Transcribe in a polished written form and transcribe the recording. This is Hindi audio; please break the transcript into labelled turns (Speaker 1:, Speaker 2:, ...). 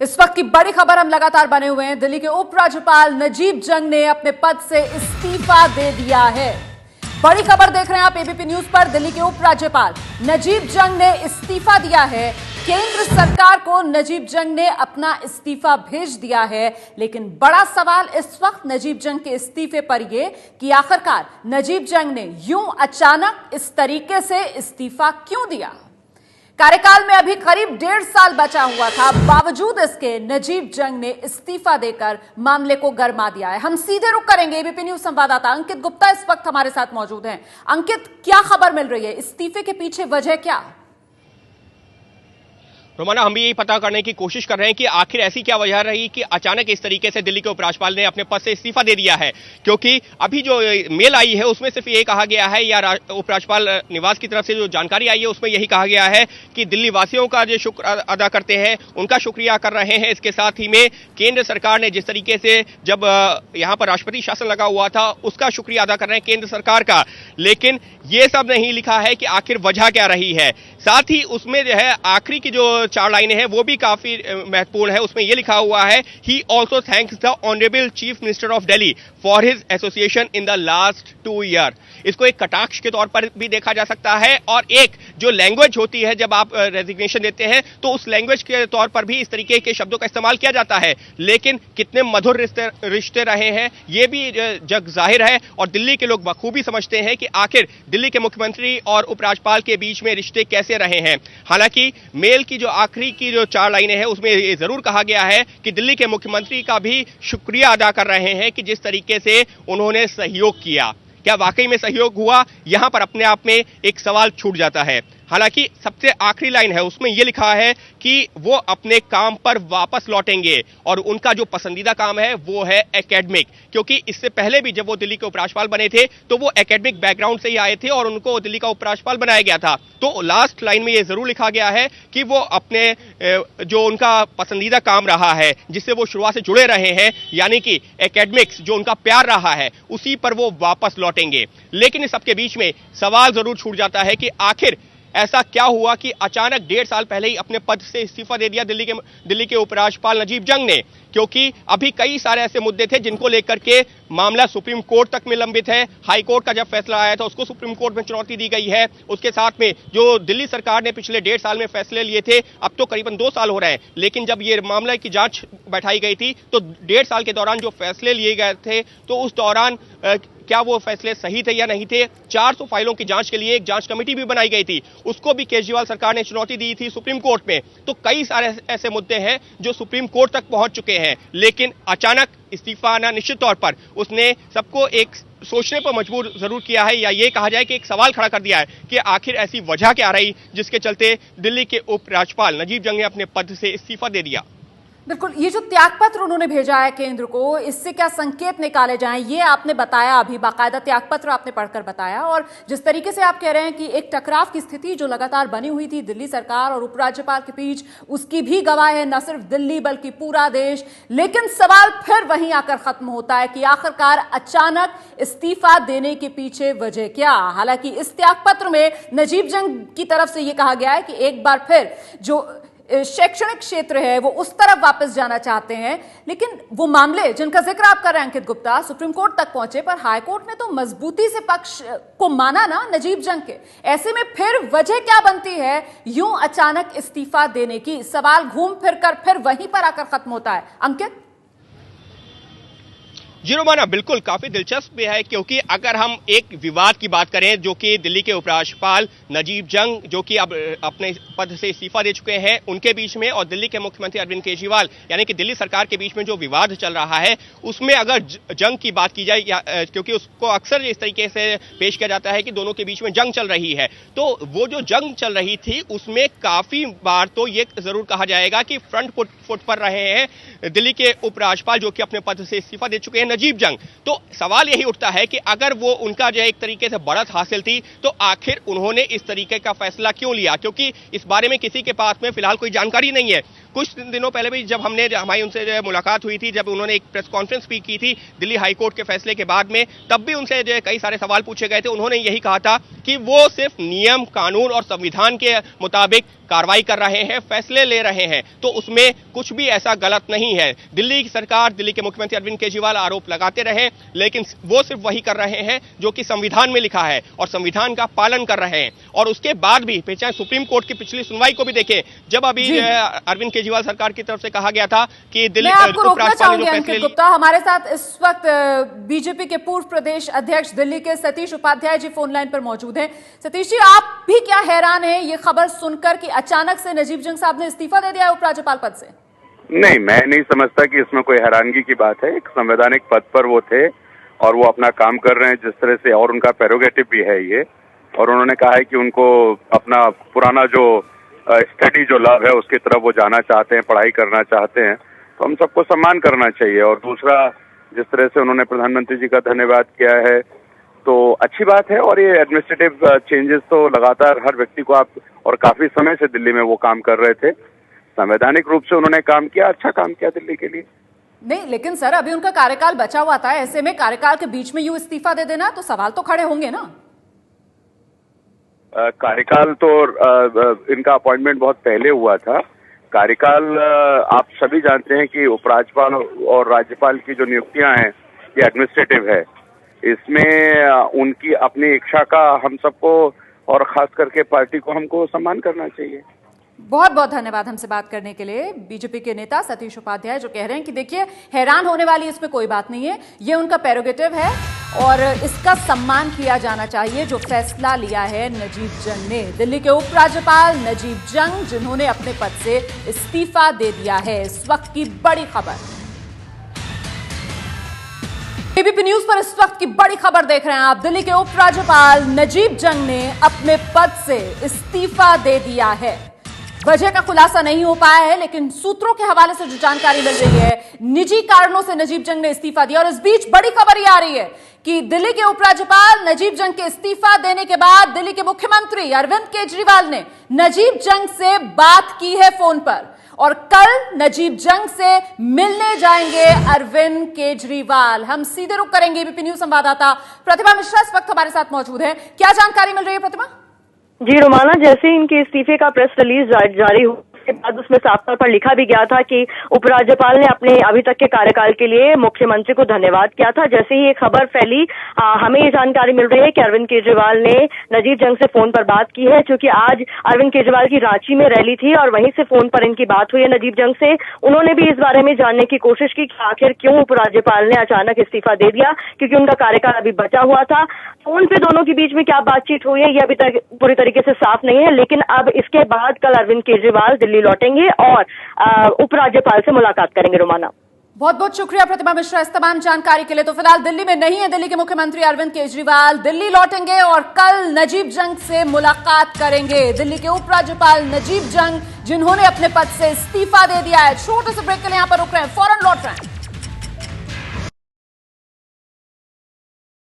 Speaker 1: इस वक्त की बड़ी खबर हम लगातार बने हुए हैं। दिल्ली के उपराज्यपाल नजीब जंग ने अपने पद से इस्तीफा दे दिया है। बड़ी खबर देख रहे हैं आप एबीपी न्यूज पर। दिल्ली के उपराज्यपाल नजीब जंग ने इस्तीफा दिया है। केंद्र सरकार को नजीब जंग ने अपना इस्तीफा भेज दिया है, लेकिन बड़ा सवाल इस वक्त नजीब जंग के इस्तीफे पर यह कि आखिरकार नजीब जंग ने यूं अचानक इस तरीके से इस्तीफा क्यों दिया। कार्यकाल में अभी करीब 1.5 साल बचा हुआ था, बावजूद इसके नजीब जंग ने इस्तीफा देकर मामले को गरमा दिया है। हम सीधे रुख करेंगे। एबीपी न्यूज संवाददाता अंकित गुप्ता इस वक्त हमारे साथ मौजूद हैं। अंकित, क्या खबर मिल रही है? इस्तीफे के पीछे वजह क्या?
Speaker 2: रोमाना, हम भी यही पता करने की कोशिश कर रहे हैं कि आखिर ऐसी क्या वजह रही कि अचानक इस तरीके से दिल्ली के उपराज्यपाल ने अपने पद से इस्तीफा दे दिया है। क्योंकि अभी जो मेल आई है उसमें सिर्फ ये कहा गया है, या उपराज्यपाल निवास की तरफ से जो जानकारी आई है उसमें यही कहा गया है कि दिल्ली वासियों का जो शुक्र अदा करते हैं, उनका शुक्रिया कर रहे हैं। इसके साथ ही में केंद्र सरकार ने जिस तरीके से जब यहाँ पर राष्ट्रपति शासन लगा हुआ था उसका शुक्रिया अदा कर रहे हैं केंद्र सरकार का। लेकिन ये सब नहीं लिखा है कि आखिर वजह क्या रही है। साथ ही उसमें जो है आखिरी की जो 4 लाइनें हैं वो भी काफी महत्वपूर्ण है। उसमें यह लिखा हुआ है, he also thanks the honourable chief minister of Delhi for his association in the last 2 year. इसको एक कटाक्ष के तौर पर भी देखा जा सकता है, और एक जो लैंग्वेज होती है जब आप रेजिग्नेशन देते हैं तो उस लैंग्वेज के तौर पर भी इस तरीके के शब्दों का इस्तेमाल किया जाता है। लेकिन कितने मधुर रिश्ते रहे हैं ये भी जग जाहिर है, और दिल्ली के लोग बखूबी समझते हैं कि आखिर दिल्ली के मुख्यमंत्री और उपराज्यपाल के बीच में रिश्ते कैसे रहे हैं। हालांकि मेल की जो आखिरी की जो 4 लाइनें हैं उसमें ये जरूर कहा गया है कि दिल्ली के मुख्यमंत्री का भी शुक्रिया अदा कर रहे हैं कि जिस तरीके से उन्होंने सहयोग किया। क्या वाकई में सहयोग हुआ? यहां पर अपने आप में एक सवाल छूट जाता है। हालांकि सबसे आखिरी लाइन है उसमें यह लिखा है कि वो अपने काम पर वापस लौटेंगे, और उनका जो पसंदीदा काम है वो है एकेडमिक। क्योंकि इससे पहले भी जब वो दिल्ली के उपराज्यपाल बने थे तो वो एकेडमिक बैकग्राउंड से ही आए थे और उनको दिल्ली का उपराज्यपाल बनाया गया था। तो लास्ट लाइन में ये जरूर लिखा गया है कि वो अपने जो उनका पसंदीदा काम रहा है, जिससे वो शुरुआत से जुड़े रहे हैं, यानी कि एकेडमिक्स जो उनका प्यार रहा है, उसी पर वो वापस लौटेंगे। लेकिन इस सबके बीच में सवाल जरूर छूट जाता है कि आखिर ऐसा क्या हुआ कि अचानक 1.5 साल पहले ही अपने पद से इस्तीफा दे दिया दिल्ली के उपराज्यपाल नजीब जंग ने। क्योंकि अभी कई सारे ऐसे मुद्दे थे जिनको लेकर के मामला सुप्रीम कोर्ट तक में लंबित है। हाई कोर्ट का जब फैसला आया था उसको सुप्रीम कोर्ट में चुनौती दी गई है। उसके साथ में जो दिल्ली सरकार ने पिछले 1.5 साल में फैसले लिए थे, अब तो करीबन 2 साल हो रहे हैं, लेकिन जब ये मामले की जांच बैठाई गई थी तो 1.5 साल के दौरान जो फैसले लिए गए थे तो उस दौरान क्या वो फैसले सही थे या नहीं थे। 400 फाइलों की जांच के लिए एक जांच कमेटी भी बनाई गई थी, उसको भी केजरीवाल सरकार ने चुनौती दी थी सुप्रीम कोर्ट में। तो कई सारे ऐसे मुद्दे हैं जो सुप्रीम कोर्ट तक पहुंच चुके हैं। लेकिन अचानक इस्तीफा आना निश्चित तौर पर उसने सबको एक सोचने पर मजबूर जरूर किया है, या ये कहा जाए कि एक सवाल खड़ा कर दिया है कि आखिर ऐसी वजह क्या रही जिसके चलते दिल्ली के उपराज्यपाल नजीब जंग ने अपने पद से इस्तीफा दे दिया।
Speaker 1: बिल्कुल, ये जो त्यागपत्र उन्होंने भेजा है केंद्र को, इससे क्या संकेत निकाले जाएं, ये आपने बताया, अभी बाकायदा त्यागपत्र आपने पढ़कर बताया। और जिस तरीके से आप कह रहे हैं कि एक टकराव की स्थिति जो लगातार बनी हुई थी दिल्ली सरकार और उपराज्यपाल के बीच, उसकी भी गवाह है न सिर्फ दिल्ली बल्कि पूरा देश। लेकिन सवाल फिर वहीं आकर खत्म होता है कि आखिरकार अचानक इस्तीफा देने के पीछे वजह क्या। हालांकि इस त्यागपत्र में नजीब जंग की तरफ से यह कहा गया है कि एक बार फिर जो शैक्षणिक क्षेत्र है वो उस तरफ वापस जाना चाहते हैं। लेकिन वो मामले जिनका जिक्र आप कर रहे हैं अंकित गुप्ता, सुप्रीम कोर्ट तक पहुंचे, पर हाई कोर्ट ने तो मजबूती से पक्ष को माना ना नजीब जंग के। ऐसे में फिर वजह क्या बनती है यूं अचानक इस्तीफा देने की? सवाल घूम फिर कर फिर वहीं पर आकर खत्म होता है। अंकित
Speaker 2: जी रोमाना, बिल्कुल काफी दिलचस्प भी है, क्योंकि अगर हम एक विवाद की बात करें जो कि दिल्ली के उपराज्यपाल नजीब जंग जो कि अब अपने पद से इस्तीफा दे चुके हैं उनके बीच में, और दिल्ली के मुख्यमंत्री अरविंद केजरीवाल यानी कि दिल्ली सरकार के बीच में जो विवाद चल रहा है उसमें अगर जंग की बात की जाए, क्योंकि उसको अक्सर इस तरीके से पेश किया जाता है कि दोनों के बीच में जंग चल रही है, तो वो जो जंग चल रही थी उसमें काफी बार तो ये जरूर कहा जाएगा कि फ्रंट फुट पर रहे हैं दिल्ली के उपराज्यपाल जो कि अपने पद से इस्तीफा दे चुके हैं नजीब जंग। तो सवाल यही उठता है कि अगर वो उनका जो एक तरीके से बढ़त हासिल थी तो आखिर उन्होंने इस तरीके का फैसला क्यों लिया, क्योंकि इस बारे में किसी के पास में फिलहाल कोई जानकारी नहीं है। कुछ दिनों पहले भी जब हमारी उनसे जो है मुलाकात हुई थी, जब उन्होंने एक प्रेस कॉन्फ्रेंस भी की थी दिल्ली हाईकोर्ट के फैसले के बाद में, तब भी उनसे जो है कई सारे सवाल पूछे गए थे। उन्होंने यही कहा था कि वो सिर्फ नियम, कानून और संविधान के मुताबिक कार्रवाई कर रहे हैं, फैसले ले रहे हैं, तो उसमें कुछ भी ऐसा गलत नहीं है। दिल्ली की सरकार, दिल्ली के मुख्यमंत्री अरविंद केजरीवाल आरोप लगाते रहे, लेकिन वो सिर्फ वही कर रहे हैं जो कि संविधान में लिखा है और संविधान का पालन कर रहे हैं। और उसके बाद भी चाहे सुप्रीम कोर्ट की पिछली सुनवाई को भी देखें, जब अभी अरविंद केजरीवाल सरकार की तरफ से कहा गया था कि दिल्ली
Speaker 1: गुप्ता, हमारे साथ इस वक्त बीजेपी के पूर्व प्रदेश अध्यक्ष दिल्ली के सतीश उपाध्याय जी फोन लाइन पर मौजूद हैं। सतीश जी, आप भी क्या हैरान हैं ये खबर सुनकर कि अचानक से नजीब जंग साहब ने इस्तीफा दे दिया उपराज्यपाल पद से?
Speaker 3: नहीं, मैं नहीं समझता कि इसमें कोई हैरानगी की बात है। एक संवैधानिक पद पर वो थे और वो अपना काम कर रहे हैं जिस तरह से, और उनका प्रेरोगेटिव भी है ये। और उन्होंने कहा है कि उनको अपना पुराना जो स्टडी जो लव है उसकी तरफ वो जाना चाहते हैं, पढ़ाई करना चाहते हैं, तो हम सबको सम्मान करना चाहिए। और दूसरा, जिस तरह से उन्होंने प्रधानमंत्री जी का धन्यवाद किया है तो अच्छी बात है। और ये एडमिनिस्ट्रेटिव चेंजेस तो लगातार हर व्यक्ति को आप, और काफी समय से दिल्ली में वो काम कर रहे थे, संवैधानिक रूप से उन्होंने काम किया, अच्छा काम किया दिल्ली के लिए।
Speaker 1: नहीं, लेकिन सर अभी उनका कार्यकाल बचा हुआ था, ऐसे में कार्यकाल के बीच में यूं इस्तीफा दे देना तो सवाल तो खड़े होंगे ना।
Speaker 3: कार्यकाल तो इनका अपॉइंटमेंट बहुत पहले हुआ था। कार्यकाल आप सभी जानते हैं कि उपराज्यपाल और राज्यपाल की जो नियुक्तियां हैं ये एडमिनिस्ट्रेटिव है। इसमें उनकी अपनी इच्छा का हम सबको और खास करके पार्टी को हमको सम्मान करना चाहिए।
Speaker 1: बहुत बहुत धन्यवाद हमसे बात करने के लिए बीजेपी के नेता सतीश उपाध्याय, जो कह रहे हैं कि देखिए हैरान होने वाली इसमें कोई बात नहीं है, ये उनका प्रेरोगेटिव है और इसका सम्मान किया जाना चाहिए जो फैसला लिया है नजीब जंग ने। दिल्ली के उपराज्यपाल नजीब जंग, जिन्होंने अपने पद से इस्तीफा दे दिया है। इस वक्त की बड़ी खबर, एबीपी न्यूज पर इस वक्त की बड़ी खबर देख रहे हैं आप। दिल्ली के उपराज्यपाल नजीब जंग ने अपने पद से इस्तीफा दे दिया है। वजह का खुलासा नहीं हो पाया है, लेकिन सूत्रों के हवाले से जो जानकारी मिल रही है, निजी कारणों से नजीब जंग ने इस्तीफा दिया। और इस बीच बड़ी खबर यह आ रही है कि दिल्ली के उपराज्यपाल नजीब जंग के इस्तीफा देने के बाद दिल्ली के मुख्यमंत्री अरविंद केजरीवाल ने नजीब जंग से बात की है फोन पर, और कल नजीब जंग से मिलने जाएंगे अरविंद केजरीवाल। हम सीधे रुख करेंगे एबीपी न्यूज संवाददाता प्रतिभा मिश्रा इस वक्त हमारे साथ मौजूद है। क्या जानकारी मिल रही है प्रतिभा?
Speaker 4: जी रोमाना, जैसे ही इनके इस्तीफे का प्रेस रिलीज जारी हुआ उसके बाद उसमें साफ तौर पर लिखा भी गया था कि उपराज्यपाल ने अपने अभी तक के कार्यकाल के लिए मुख्यमंत्री को धन्यवाद किया था। जैसे ही ये खबर फैली, हमें ये जानकारी मिल रही है कि अरविंद केजरीवाल ने नजीब जंग से फोन पर बात की है, क्योंकि आज अरविंद केजरीवाल की रांची में रैली थी और वहीं से फोन पर इनकी बात हुई है नजीब जंग से। उन्होंने भी इस बारे में जानने की कोशिश की कि आखिर क्यों उपराज्यपाल ने अचानक इस्तीफा दे दिया, क्योंकि उनका कार्यकाल अभी बचा हुआ था। फोन पे दोनों के बीच में क्या बातचीत हुई है ये अभी तक पूरी तरीके से साफ नहीं है, लेकिन अब इसके बाद कल अरविंद केजरीवाल दिल्ली लौटेंगे और उपराज्यपाल से मुलाकात करेंगे। रोमाना,
Speaker 1: बहुत बहुत शुक्रिया प्रतिभा मिश्रा इस तमाम जानकारी के लिए। तो फिलहाल दिल्ली में नहीं है दिल्ली के मुख्यमंत्री अरविंद केजरीवाल, दिल्ली लौटेंगे और कल नजीब जंग से मुलाकात करेंगे। दिल्ली के उपराज्यपाल नजीब जंग, जिन्होंने अपने पद से इस्तीफा दे दिया है। छोटे से ब्रेक के लिए यहां पर रुक रहे हैं, फौरन लौट रहे हैं।